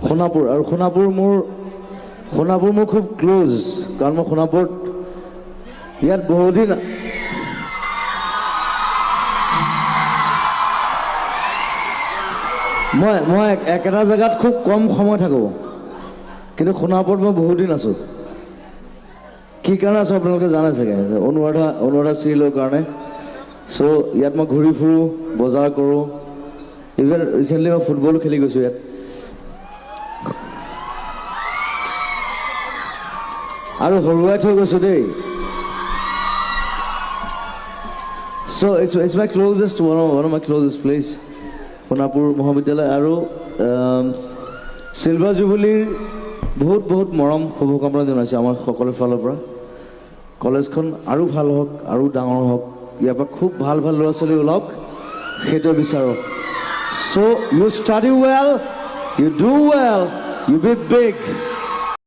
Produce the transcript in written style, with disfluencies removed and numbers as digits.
সোণাপুৰ আৰু সোণাপুৰ মোৰ খুব ক্লোজ কাৰণ মই সোণাপুৰত ইয়াত বহুদিন মই একেটা জেগাত খুব কম সময় থাকোঁ কিন্তু সোণাপুৰত মই বহুত দিন আছোঁ কি কাৰণে আছোঁ আপোনালোকে জানে চাগে অনুৰাধা চিৰিয়েলৰ কাৰণে চ' ইয়াত মই ঘূৰি ফুৰোঁ বজাৰ কৰোঁ ইভেন ৰিচেণ্টলি মই ফুটবলো খেলি গৈছোঁ ইয়াত আৰু হৰুৱাই থৈ গৈছোঁ দেই so' it's my closest one of my closest place Sonapur মহাবিদ্যালয় আৰু চিলভাৰ জুবিলীৰ বহুত মৰম শুভকামনা জনাইছোঁ আমাৰ সকলোৰে ফালৰ পৰা কলেজখন আৰু ভাল হওক আৰু ডাঙৰ হওক ইয়াৰ পৰা খুব ভাল ল'ৰা ছোৱালী ওলাওক সেইটোৱে বিচাৰোঁ so' you study well you do well you be big